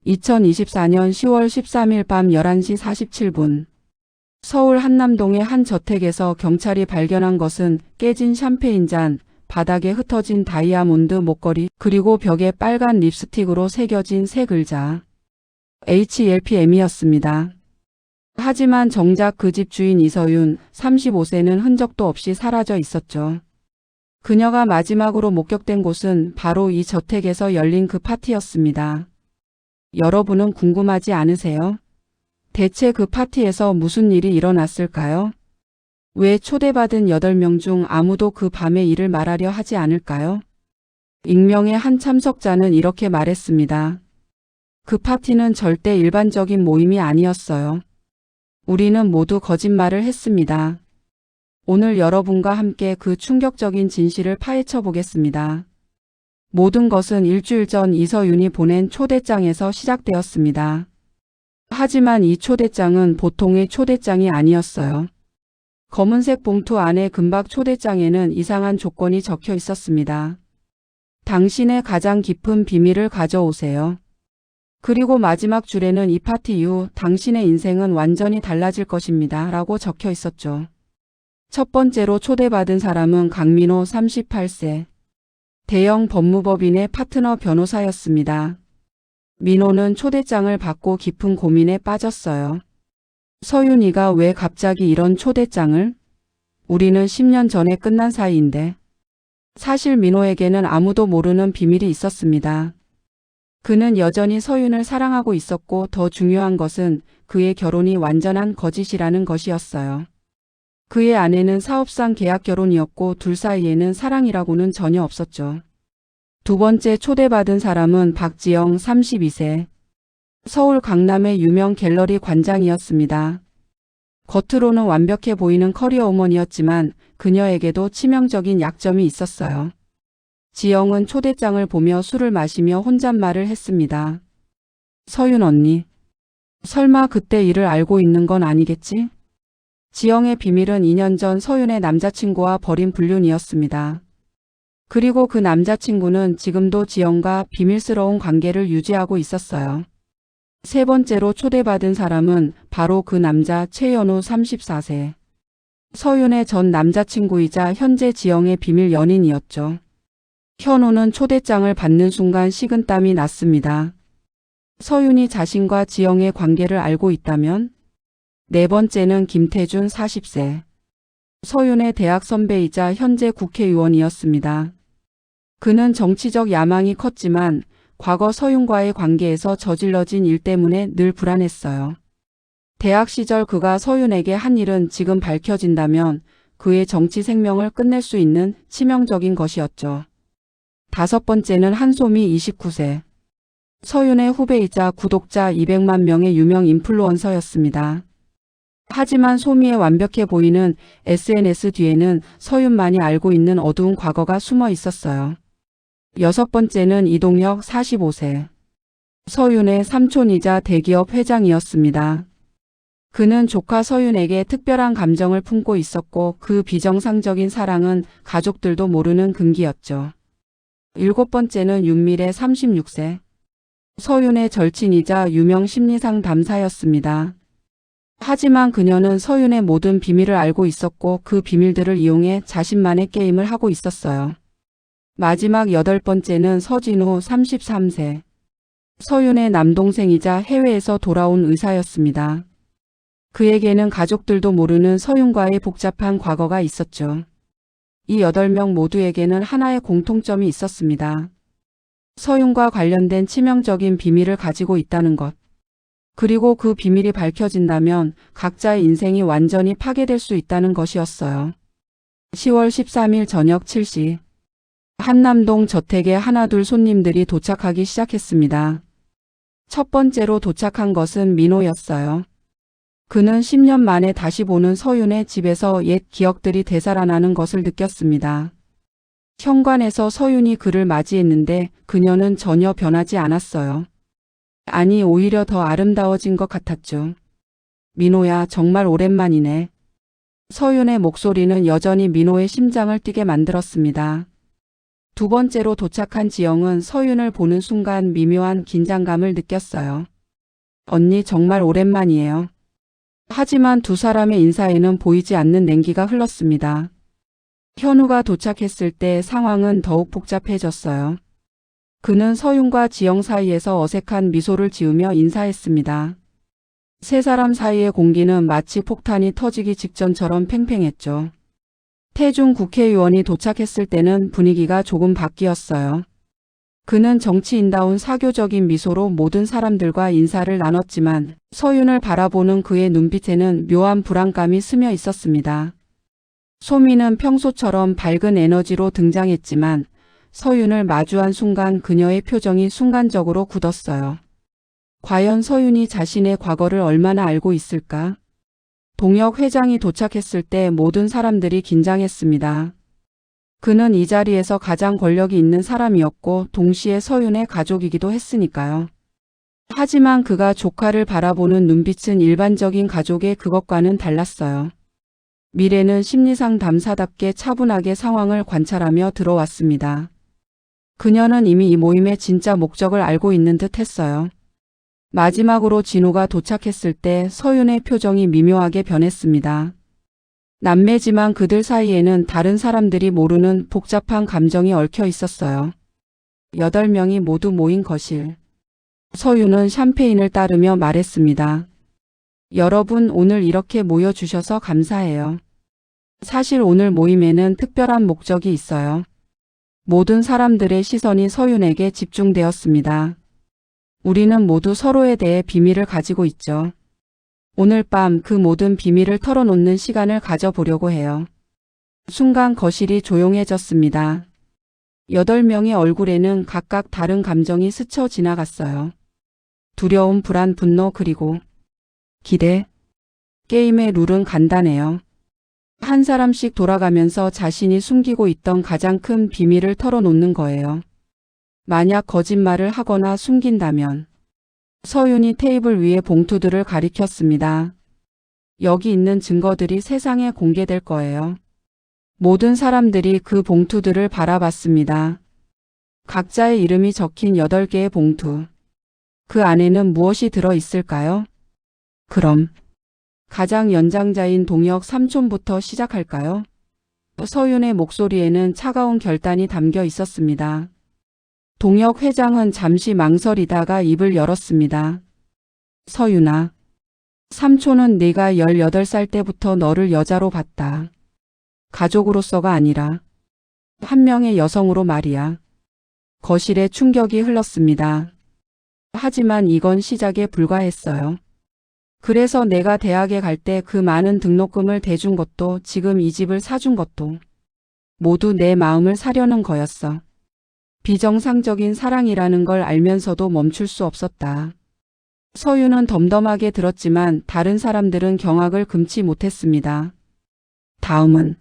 2024년 10월 13일 밤 11시 47분. 서울 한남동의 한 저택에서 경찰이 발견한 것은 깨진 샴페인 잔, 바닥에 흩어진 다이아몬드 목걸이, 그리고 벽에 빨간 립스틱으로 새겨진 세 글자 HLPM이었습니다. 하지만 정작 그 집 주인 이서윤 35세는 흔적도 없이 사라져 있었죠. 그녀가 마지막으로 목격된 곳은 바로 이 저택에서 열린 그 파티였습니다. 여러분은 궁금하지 않으세요? 대체 그 파티에서 무슨 일이 일어났을까요? 왜 초대받은 8명 중 아무도 그 밤에 이를 말하려 하지 않을까요? 익명의 한 참석자는 이렇게 말했습니다. 그 파티는 절대 일반적인 모임이 아니었어요. 우리는 모두 거짓말을 했습니다. 오늘 여러분과 함께 그 충격적인 진실을 파헤쳐 보겠습니다. 모든 것은 일주일 전 이서윤이 보낸 초대장에서 시작되었습니다. 하지만 이 초대장은 보통의 초대장이 아니었어요. 검은색 봉투 안에 금박 초대장에는 이상한 조건이 적혀 있었습니다. 당신의 가장 깊은 비밀을 가져오세요. 그리고 마지막 줄에는 이 파티 이후 당신의 인생은 완전히 달라질 것입니다. 라고 적혀 있었죠. 첫 번째로 초대받은 사람은 강민호 38세. 대형 법무법인의 파트너 변호사였습니다. 민호는 초대장을 받고 깊은 고민에 빠졌어요. 서윤이가 왜 갑자기 이런 초대장을? 우리는 10년 전에 끝난 사이인데. 사실 민호에게는 아무도 모르는 비밀이 있었습니다. 그는 여전히 서윤을 사랑하고 있었고 더 중요한 것은 그의 결혼이 완전한 거짓이라는 것이었어요. 그의 아내는 사업상 계약 결혼이었고 둘 사이에는 사랑이라고는 전혀 없었죠. 두 번째 초대받은 사람은 박지영 32세. 서울 강남의 유명 갤러리 관장이었습니다. 겉으로는 완벽해 보이는 커리어 우먼이었지만 그녀에게도 치명적인 약점이 있었어요. 지영은 초대장을 보며 술을 마시며 혼잣말을 했습니다. 서윤 언니. 설마 그때 이를 알고 있는 건 아니겠지? 지영의 비밀은 2년 전 서윤의 남자친구와 벌인 불륜이었습니다. 그리고 그 남자친구는 지금도 지영과 비밀스러운 관계를 유지하고 있었어요. 세 번째로 초대받은 사람은 바로 그 남자 최현우 34세. 서윤의 전 남자친구이자 현재 지영의 비밀 연인이었죠. 현우는 초대장을 받는 순간 식은땀이 났습니다. 서윤이 자신과 지영의 관계를 알고 있다면? 네 번째는 김태준 40세. 서윤의 대학 선배이자 현재 국회의원이었습니다. 그는 정치적 야망이 컸지만 과거 서윤과의 관계에서 저질러진 일 때문에 늘 불안했어요. 대학 시절 그가 서윤에게 한 일은 지금 밝혀진다면 그의 정치 생명을 끝낼 수 있는 치명적인 것이었죠. 다섯 번째는 한소미 29세. 서윤의 후배이자 구독자 200만 명의 유명 인플루언서였습니다. 하지만 소미의 완벽해 보이는 SNS 뒤에는 서윤만이 알고 있는 어두운 과거가 숨어 있었어요. 여섯 번째는 이동혁 45세. 서윤의 삼촌이자 대기업 회장이었습니다. 그는 조카 서윤에게 특별한 감정을 품고 있었고 그 비정상적인 사랑은 가족들도 모르는 금기였죠. 일곱 번째는 윤미래 36세. 서윤의 절친이자 유명 심리상담사였습니다. 하지만 그녀는 서윤의 모든 비밀을 알고 있었고 그 비밀들을 이용해 자신만의 게임을 하고 있었어요. 마지막 여덟 번째는 서진우 33세. 서윤의 남동생이자 해외에서 돌아온 의사였습니다. 그에게는 가족들도 모르는 서윤과의 복잡한 과거가 있었죠. 이 8명 모두에게는 하나의 공통점이 있었습니다. 서윤과 관련된 치명적인 비밀을 가지고 있다는 것. 그리고 그 비밀이 밝혀진다면 각자의 인생이 완전히 파괴될 수 있다는 것이었어요. 10월 13일 저녁 7시. 한남동 저택에 하나둘 손님들이 도착하기 시작했습니다. 첫 번째로 도착한 것은 민호였어요. 그는 10년 만에 다시 보는 서윤의 집에서 옛 기억들이 되살아나는 것을 느꼈습니다. 현관에서 서윤이 그를 맞이했는데 그녀는 전혀 변하지 않았어요. 아니, 오히려 더 아름다워진 것 같았죠. 민호야, 정말 오랜만이네. 서윤의 목소리는 여전히 민호의 심장을 뛰게 만들었습니다. 두 번째로 도착한 지영은 서윤을 보는 순간 미묘한 긴장감을 느꼈어요. 언니 정말 오랜만이에요. 하지만 두 사람의 인사에는 보이지 않는 냉기가 흘렀습니다. 현우가 도착했을 때 상황은 더욱 복잡해졌어요. 그는 서윤과 지영 사이에서 어색한 미소를 지으며 인사했습니다. 세 사람 사이의 공기는 마치 폭탄이 터지기 직전처럼 팽팽했죠. 태중 국회의원이 도착했을 때는 분위기가 조금 바뀌었어요. 그는 정치인다운 사교적인 미소로 모든 사람들과 인사를 나눴지만 서윤을 바라보는 그의 눈빛에는 묘한 불안감이 스며 있었습니다. 소미는 평소처럼 밝은 에너지로 등장했지만 서윤을 마주한 순간 그녀의 표정이 순간적으로 굳었어요. 과연 서윤이 자신의 과거를 얼마나 알고 있을까? 동혁 회장이 도착했을 때 모든 사람들이 긴장했습니다. 그는 이 자리에서 가장 권력이 있는 사람이었고 동시에 서윤의 가족이기도 했으니까요. 하지만 그가 조카를 바라보는 눈빛은 일반적인 가족의 그것과는 달랐어요. 미래는 심리상 담사답게 차분하게 상황을 관찰하며 들어왔습니다. 그녀는 이미 이 모임의 진짜 목적을 알고 있는 듯 했어요. 마지막으로 진우가 도착했을 때 서윤의 표정이 미묘하게 변했습니다. 남매지만 그들 사이에는 다른 사람들이 모르는 복잡한 감정이 얽혀 있었어요. 8명이 모두 모인 거실. 서윤은 샴페인을 따르며 말했습니다. 여러분 오늘 이렇게 모여주셔서 감사해요. 사실 오늘 모임에는 특별한 목적이 있어요. 모든 사람들의 시선이 서윤에게 집중되었습니다. 우리는 모두 서로에 대해 비밀을 가지고 있죠. 오늘 밤 그 모든 비밀을 털어놓는 시간을 가져보려고 해요. 순간 거실이 조용해졌습니다. 8명의 얼굴에는 각각 다른 감정이 스쳐 지나갔어요. 두려움, 불안, 분노, 그리고 기대. 게임의 룰은 간단해요. 한 사람씩 돌아가면서 자신이 숨기고 있던 가장 큰 비밀을 털어놓는 거예요. 만약 거짓말을 하거나 숨긴다면. 서윤이 테이블 위에 봉투들을 가리켰습니다. 여기 있는 증거들이 세상에 공개될 거예요. 모든 사람들이 그 봉투들을 바라봤습니다. 각자의 이름이 적힌 8개의 봉투. 그 안에는 무엇이 들어 있을까요? 그럼 가장 연장자인 동혁 삼촌부터 시작할까요? 서윤의 목소리에는 차가운 결단이 담겨 있었습니다. 동혁 회장은 잠시 망설이다가 입을 열었습니다. 서윤아, 삼촌은 네가 18살 때부터 너를 여자로 봤다. 가족으로서가 아니라 한 명의 여성으로 말이야. 거실에 충격이 흘렀습니다. 하지만 이건 시작에 불과했어요. 그래서 내가 대학에 갈 때 그 많은 등록금을 대준 것도 지금 이 집을 사준 것도 모두 내 마음을 사려는 거였어. 비정상적인 사랑이라는 걸 알면서도 멈출 수 없었다. 서윤은 덤덤하게 들었지만 다른 사람들은 경악을 금치 못했습니다. 다음은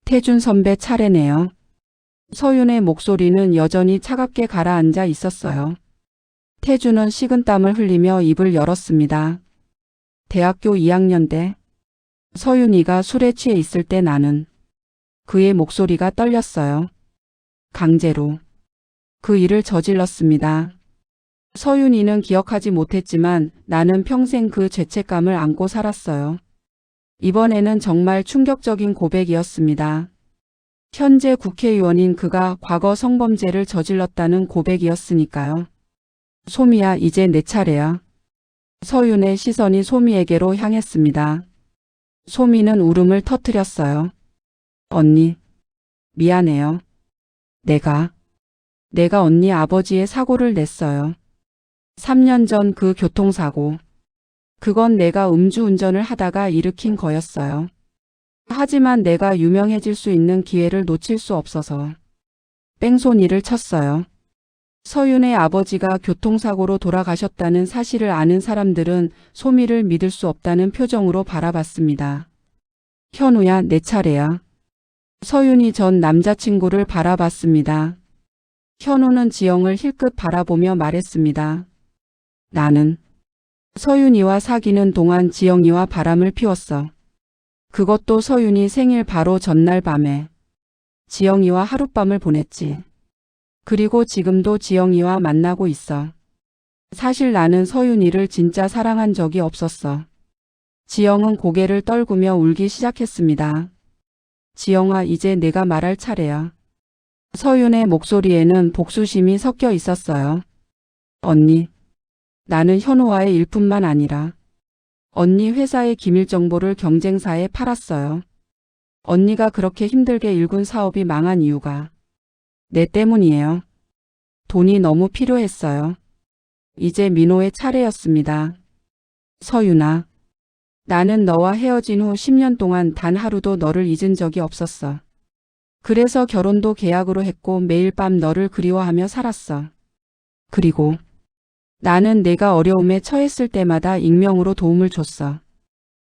태준 선배 차례네요. 서윤의 목소리는 여전히 차갑게 가라앉아 있었어요. 태준은 식은땀을 흘리며 입을 열었습니다. 대학교 2학년 때 서윤이가 술에 취해 있을 때 나는 그의 목소리가 떨렸어요. 강제로 그 일을 저질렀습니다. 서윤이는 기억하지 못했지만 나는 평생 그 죄책감을 안고 살았어요. 이번에는 정말 충격적인 고백이었습니다. 현재 국회의원인 그가 과거 성범죄를 저질렀다는 고백이었으니까요. 소미야, 이제 내 차례야. 서윤의 시선이 소미에게로 향했습니다. 소미는 울음을 터뜨렸어요. 언니, 미안해요. 내가 언니 아버지의 사고를 냈어요. 3년 전 그 교통사고. 그건 내가 음주운전을 하다가 일으킨 거였어요. 하지만 내가 유명해질 수 있는 기회를 놓칠 수 없어서 뺑소니를 쳤어요. 서윤의 아버지가 교통사고로 돌아가셨다는 사실을 아는 사람들은 소미를 믿을 수 없다는 표정으로 바라봤습니다. 현우야, 내 차례야. 서윤이 전 남자친구를 바라봤습니다. 현우는 지영을 힐끗 바라보며 말했습니다. 나는 서윤이와 사귀는 동안 지영이와 바람을 피웠어. 그것도 서윤이 생일 바로 전날 밤에. 지영이와 하룻밤을 보냈지. 그리고 지금도 지영이와 만나고 있어. 사실 나는 서윤이를 진짜 사랑한 적이 없었어. 지영은 고개를 떨구며 울기 시작했습니다. 지영아, 이제 내가 말할 차례야. 서윤의 목소리에는 복수심이 섞여 있었어요. 언니, 나는 현우와의 일뿐만 아니라 언니 회사의 기밀 정보를 경쟁사에 팔았어요. 언니가 그렇게 힘들게 일군 사업이 망한 이유가 내 때문이에요. 돈이 너무 필요했어요. 이제 민호의 차례였습니다. 서윤아, 나는 너와 헤어진 후 10년 동안 단 하루도 너를 잊은 적이 없었어. 그래서 결혼도 계약으로 했고 매일 밤 너를 그리워하며 살았어. 그리고 나는 내가 어려움에 처했을 때마다 익명으로 도움을 줬어.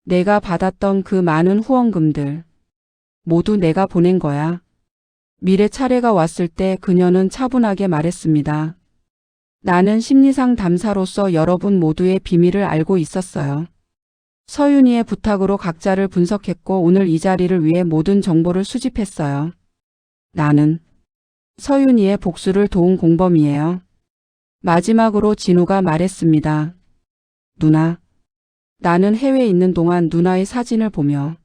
내가 받았던 그 많은 후원금들 모두 내가 보낸 거야. 미래 차례가 왔을 때 그녀는 차분하게 말했습니다. 나는 심리상 담사로서 여러분 모두의 비밀을 알고 있었어요. 서윤이의 부탁으로 각자를 분석했고 오늘 이 자리를 위해 모든 정보를 수집했어요. 나는 서윤이의 복수를 도운 공범이에요. 마지막으로 진우가 말했습니다. 누나, 나는 해외에 있는 동안 누나의 사진을 보며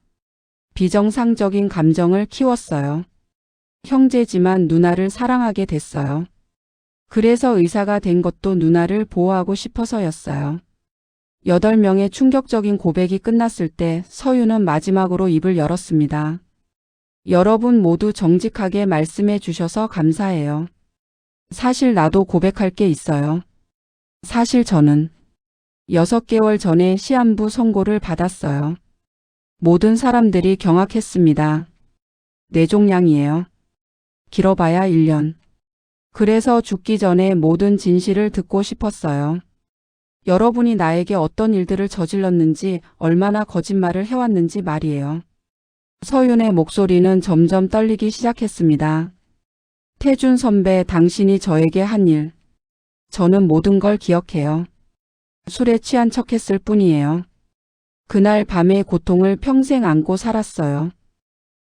비정상적인 감정을 키웠어요. 형제지만 누나를 사랑하게 됐어요. 그래서 의사가 된 것도 누나를 보호하고 싶어서였어요. 8명의 충격적인 고백이 끝났을 때 서윤은 마지막으로 입을 열었습니다. 여러분 모두 정직하게 말씀해 주셔서 감사해요. 사실 나도 고백할 게 있어요. 사실 저는 6개월 전에 시한부 선고를 받았어요. 모든 사람들이 경악했습니다. 뇌종양이에요. 길어봐야 1년. 그래서 죽기 전에 모든 진실을 듣고 싶었어요. 여러분이 나에게 어떤 일들을 저질렀는지, 얼마나 거짓말을 해왔는지 말이에요. 서윤의 목소리는 점점 떨리기 시작했습니다. 태준 선배, 당신이 저에게 한 일. 저는 모든 걸 기억해요. 술에 취한 척했을 뿐이에요. 그날 밤의 고통을 평생 안고 살았어요.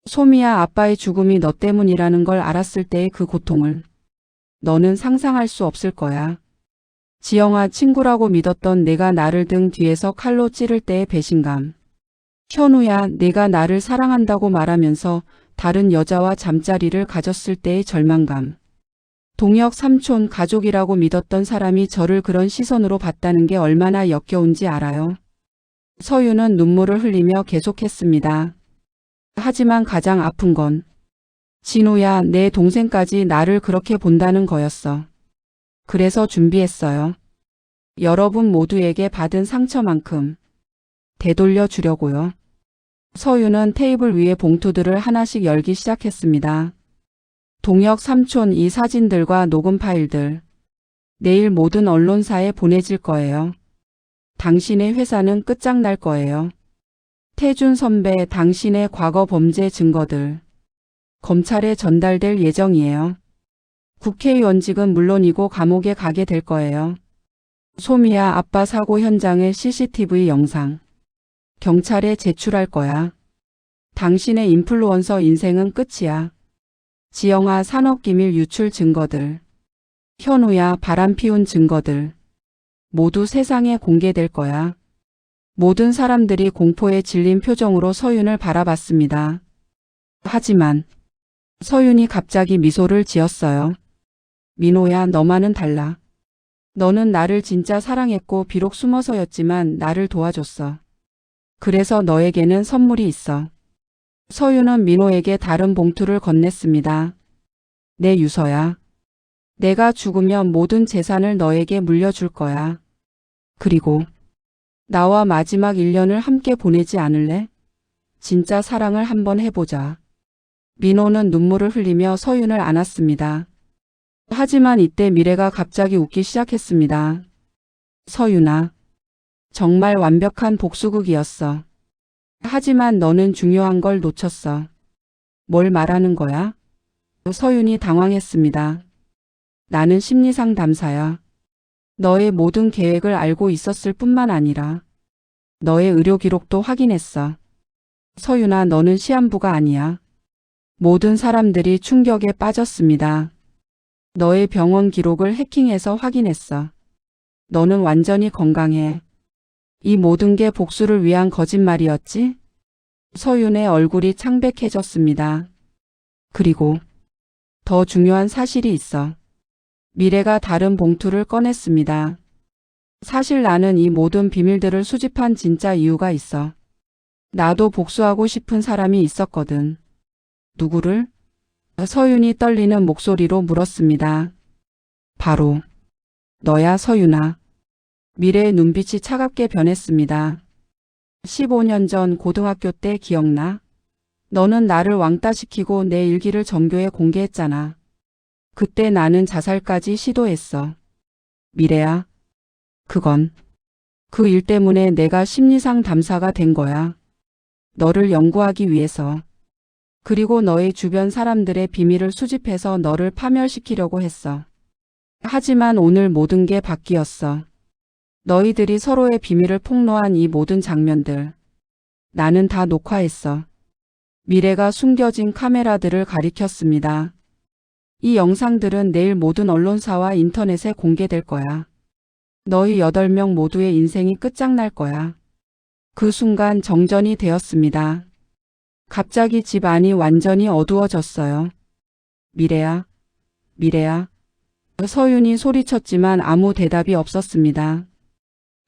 소미야, 아빠의 죽음이 너 때문이라는 걸 알았을 때의 그 고통을 너는 상상할 수 없을 거야. 지영아, 친구라고 믿었던 내가 나를 등 뒤에서 칼로 찌를 때의 배신감. 현우야, 내가 나를 사랑한다고 말하면서 다른 여자와 잠자리를 가졌을 때의 절망감. 동혁 삼촌, 가족이라고 믿었던 사람이 저를 그런 시선으로 봤다는 게 얼마나 역겨운지 알아요. 서윤은 눈물을 흘리며 계속했습니다. 하지만 가장 아픈 건 진우야, 내 동생까지 나를 그렇게 본다는 거였어. 그래서 준비했어요. 여러분 모두에게 받은 상처만큼 되돌려 주려고요. 서윤은 테이블 위에 봉투들을 하나씩 열기 시작했습니다. 동혁 삼촌, 이 사진들과 녹음 파일들 내일 모든 언론사에 보내질 거예요. 당신의 회사는 끝장날 거예요. 태준 선배, 당신의 과거 범죄 증거들 검찰에 전달될 예정이에요. 국회의원직은 물론이고 감옥에 가게 될 거예요. 소미야, 아빠 사고 현장의 CCTV 영상 경찰에 제출할 거야. 당신의 인플루언서 인생은 끝이야. 지영아, 산업기밀 유출 증거들. 현우야, 바람 피운 증거들. 모두 세상에 공개될 거야. 모든 사람들이 공포에 질린 표정으로 서윤을 바라봤습니다. 하지만 서윤이 갑자기 미소를 지었어요. 민호야, 너만은 달라. 너는 나를 진짜 사랑했고 비록 숨어서였지만 나를 도와줬어. 그래서 너에게는 선물이 있어. 서윤은 민호에게 다른 봉투를 건넸습니다. 내 유서야. 내가 죽으면 모든 재산을 너에게 물려줄 거야. 그리고 나와 마지막 1년을 함께 보내지 않을래? 진짜 사랑을 한번 해보자. 민호는 눈물을 흘리며 서윤을 안았습니다. 하지만 이때 미래가 갑자기 웃기 시작했습니다. 서윤아, 정말 완벽한 복수극이었어. 하지만 너는 중요한 걸 놓쳤어. 뭘 말하는 거야? 서윤이 당황했습니다. 나는 심리상담사야. 너의 모든 계획을 알고 있었을 뿐만 아니라 너의 의료 기록도 확인했어. 서윤아, 너는 시한부가 아니야. 모든 사람들이 충격에 빠졌습니다. 너의 병원 기록을 해킹해서 확인했어. 너는 완전히 건강해. 이 모든 게 복수를 위한 거짓말이었지? 서윤의 얼굴이 창백해졌습니다. 그리고 더 중요한 사실이 있어. 미래가 다른 봉투를 꺼냈습니다. 사실 나는 이 모든 비밀들을 수집한 진짜 이유가 있어. 나도 복수하고 싶은 사람이 있었거든. 누구를? 서윤이 떨리는 목소리로 물었습니다. 바로 너야, 서윤아. 미래의 눈빛이 차갑게 변했습니다. 15년 전 고등학교 때 기억나? 너는 나를 왕따시키고 내 일기를 전교에 공개했잖아. 그때 나는 자살까지 시도했어. 미래야. 그건 그 일 때문에 내가 심리상 담사가 된 거야. 너를 연구하기 위해서. 그리고 너의 주변 사람들의 비밀을 수집해서 너를 파멸시키려고 했어. 하지만 오늘 모든 게 바뀌었어. 너희들이 서로의 비밀을 폭로한 이 모든 장면들. 나는 다 녹화했어. 미래가 숨겨진 카메라들을 가리켰습니다. 이 영상들은 내일 모든 언론사와 인터넷에 공개될 거야. 너희 8명 모두의 인생이 끝장날 거야. 그 순간 정전이 되었습니다. 갑자기 집 안이 완전히 어두워졌어요. 미래야, 미래야. 서윤이 소리쳤지만 아무 대답이 없었습니다.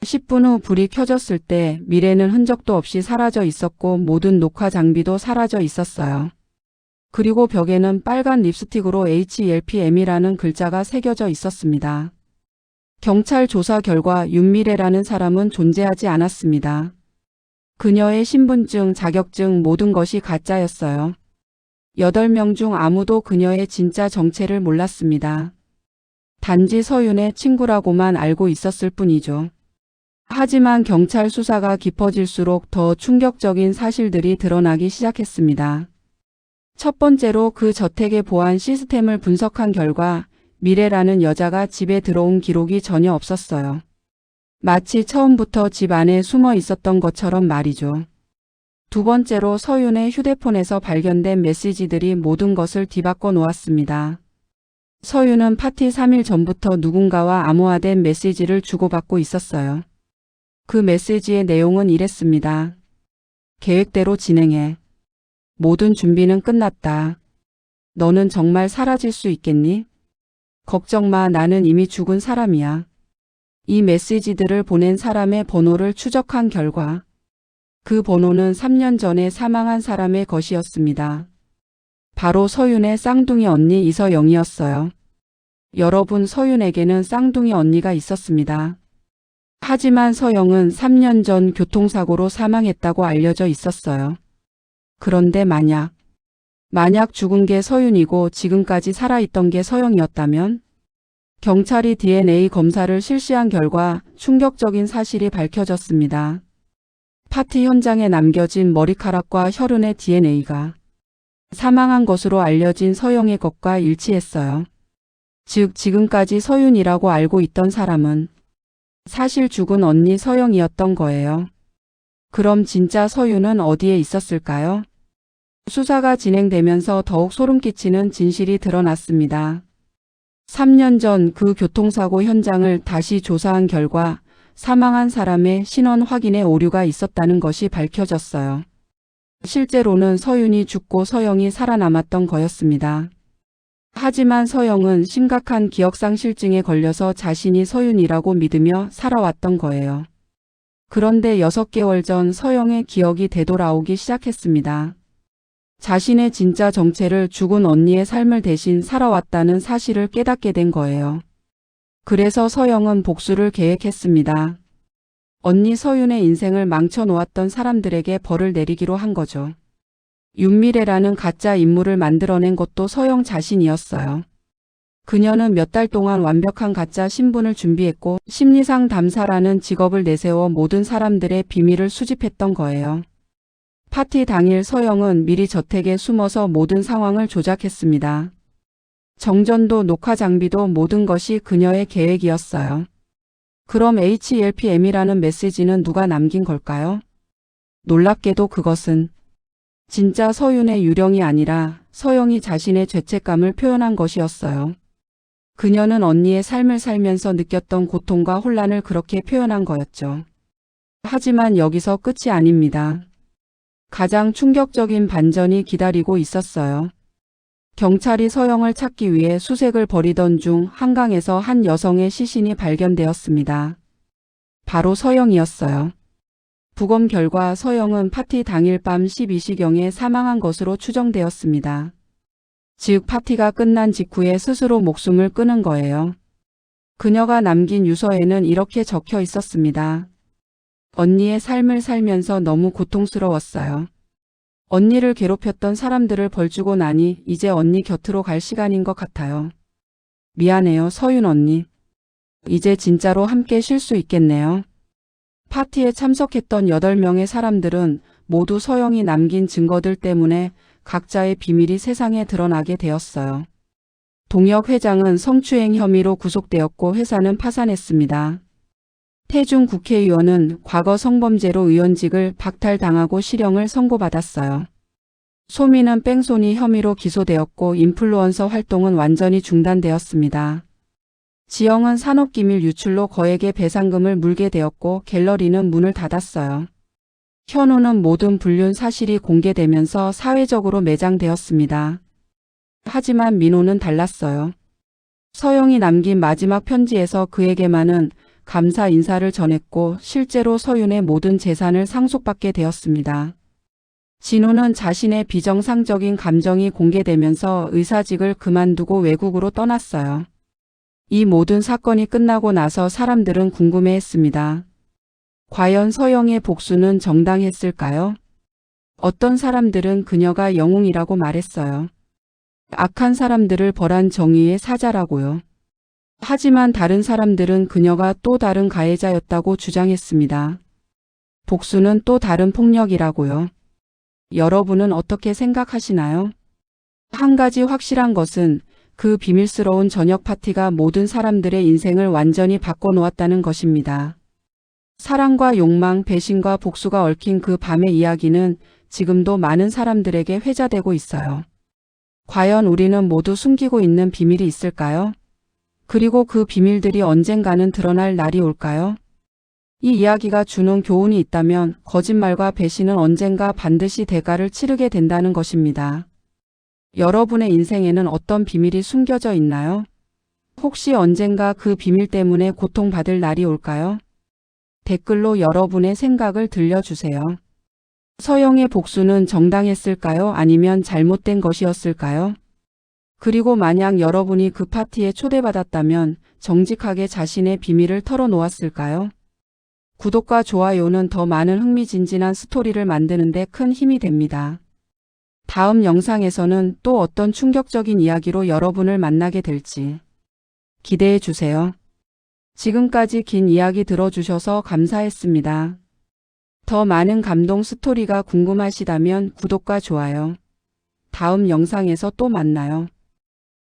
10분 후 불이 켜졌을 때 미래는 흔적도 없이 사라져 있었고 모든 녹화 장비도 사라져 있었어요. 그리고 벽에는 빨간 립스틱으로 HLPM이라는 글자가 새겨져 있었습니다. 경찰 조사 결과 윤미래라는 사람은 존재하지 않았습니다. 그녀의 신분증, 자격증 모든 것이 가짜였어요. 8명 중 아무도 그녀의 진짜 정체를 몰랐습니다. 단지 서윤의 친구라고만 알고 있었을 뿐이죠. 하지만 경찰 수사가 깊어질수록 더 충격적인 사실들이 드러나기 시작했습니다. 첫 번째로 그 저택의 보안 시스템을 분석한 결과 미래라는 여자가 집에 들어온 기록이 전혀 없었어요. 마치 처음부터 집 안에 숨어 있었던 것처럼 말이죠. 두 번째로 서윤의 휴대폰에서 발견된 메시지들이 모든 것을 뒤바꿔 놓았습니다. 서윤은 파티 3일 전부터 누군가와 암호화된 메시지를 주고받고 있었어요. 그 메시지의 내용은 이랬습니다. 계획대로 진행해. 모든 준비는 끝났다. 너는 정말 사라질 수 있겠니? 걱정 마, 나는 이미 죽은 사람이야. 이 메시지들을 보낸 사람의 번호를 추적한 결과 그 번호는 3년 전에 사망한 사람의 것이었습니다. 바로 서윤의 쌍둥이 언니 이서영이었어요. 여러분, 서윤에게는 쌍둥이 언니가 있었습니다. 하지만 서영은 3년 전 교통사고로 사망했다고 알려져 있었어요. 그런데 만약 죽은 게 서윤이고 지금까지 살아있던 게 서영이었다면? 경찰이 DNA 검사를 실시한 결과 충격적인 사실이 밝혀졌습니다. 파티 현장에 남겨진 머리카락과 혈흔의 DNA가 사망한 것으로 알려진 서영의 것과 일치했어요. 즉, 지금까지 서윤이라고 알고 있던 사람은 사실 죽은 언니 서영이었던 거예요. 그럼 진짜 서윤은 어디에 있었을까요? 수사가 진행되면서 더욱 소름 끼치는 진실이 드러났습니다. 3년 전 그 교통사고 현장을 다시 조사한 결과 사망한 사람의 신원 확인에 오류가 있었다는 것이 밝혀졌어요. 실제로는 서윤이 죽고 서영이 살아남았던 거였습니다. 하지만 서영은 심각한 기억상실증에 걸려서 자신이 서윤이라고 믿으며 살아왔던 거예요. 그런데 6개월 전 서영의 기억이 되돌아오기 시작했습니다. 자신의 진짜 정체를 죽은 언니의 삶을 대신 살아왔다는 사실을 깨닫게 된 거예요. 그래서 서영은 복수를 계획했습니다. 언니 서윤의 인생을 망쳐놓았던 사람들에게 벌을 내리기로 한 거죠. 윤미래라는 가짜 인물을 만들어낸 것도 서영 자신이었어요. 그녀는 몇 달 동안 완벽한 가짜 신분을 준비했고 심리상 담사라는 직업을 내세워 모든 사람들의 비밀을 수집했던 거예요. 파티 당일 서영은 미리 저택에 숨어서 모든 상황을 조작했습니다. 정전도 녹화 장비도 모든 것이 그녀의 계획이었어요. 그럼 HLPM이라는 메시지는 누가 남긴 걸까요? 놀랍게도 그것은 진짜 서윤의 유령이 아니라 서영이 자신의 죄책감을 표현한 것이었어요. 그녀는 언니의 삶을 살면서 느꼈던 고통과 혼란을 그렇게 표현한 거였죠. 하지만 여기서 끝이 아닙니다. 가장 충격적인 반전이 기다리고 있었어요. 경찰이 서영을 찾기 위해 수색을 벌이던 중 한강에서 한 여성의 시신이 발견되었습니다. 바로 서영이었어요. 부검 결과 서영은 파티 당일 밤 12시경에 사망한 것으로 추정되었습니다. 즉 파티가 끝난 직후에 스스로 목숨을 끊은 거예요. 그녀가 남긴 유서에는 이렇게 적혀 있었습니다. 언니의 삶을 살면서 너무 고통스러웠어요. 언니를 괴롭혔던 사람들을 벌주고 나니 이제 언니 곁으로 갈 시간인 것 같아요. 미안해요, 서윤 언니. 이제 진짜로 함께 쉴 수 있겠네요. 파티에 참석했던 8명의 사람들은 모두 서영이 남긴 증거들 때문에 각자의 비밀이 세상에 드러나게 되었어요. 동혁 회장은 성추행 혐의로 구속되었고 회사는 파산했습니다. 태중 국회의원은 과거 성범죄로 의원직을 박탈당하고 실형을 선고받았어요. 소민은 뺑소니 혐의로 기소되었고 인플루언서 활동은 완전히 중단되었습니다. 지영은 산업기밀 유출로 거액의 배상금을 물게 되었고 갤러리는 문을 닫았어요. 현우는 모든 불륜 사실이 공개되면서 사회적으로 매장되었습니다. 하지만 민호는 달랐어요. 서영이 남긴 마지막 편지에서 그에게만은 감사 인사를 전했고 실제로 서윤의 모든 재산을 상속받게 되었습니다. 진우는 자신의 비정상적인 감정이 공개되면서 의사직을 그만두고 외국으로 떠났어요. 이 모든 사건이 끝나고 나서 사람들은 궁금해했습니다. 과연 서영의 복수는 정당했을까요? 어떤 사람들은 그녀가 영웅이라고 말했어요. 악한 사람들을 벌한 정의의 사자라고요. 하지만 다른 사람들은 그녀가 또 다른 가해자였다고 주장했습니다. 복수는 또 다른 폭력이라고요. 여러분은 어떻게 생각하시나요? 한 가지 확실한 것은 그 비밀스러운 저녁 파티가 모든 사람들의 인생을 완전히 바꿔놓았다는 것입니다. 사랑과 욕망, 배신과 복수가 얽힌 그 밤의 이야기는 지금도 많은 사람들에게 회자되고 있어요. 과연 우리는 모두 숨기고 있는 비밀이 있을까요? 그리고 그 비밀들이 언젠가는 드러날 날이 올까요? 이 이야기가 주는 교훈이 있다면 거짓말과 배신은 언젠가 반드시 대가를 치르게 된다는 것입니다. 여러분의 인생에는 어떤 비밀이 숨겨져 있나요? 혹시 언젠가 그 비밀 때문에 고통받을 날이 올까요? 댓글로 여러분의 생각을 들려주세요. 서영의 복수는 정당했을까요? 아니면 잘못된 것이었을까요? 그리고 만약 여러분이 그 파티에 초대받았다면 정직하게 자신의 비밀을 털어놓았을까요? 구독과 좋아요는 더 많은 흥미진진한 스토리를 만드는 데 큰 힘이 됩니다. 다음 영상에서는 또 어떤 충격적인 이야기로 여러분을 만나게 될지 기대해 주세요. 지금까지 긴 이야기 들어주셔서 감사했습니다. 더 많은 감동 스토리가 궁금하시다면 구독과 좋아요. 다음 영상에서 또 만나요.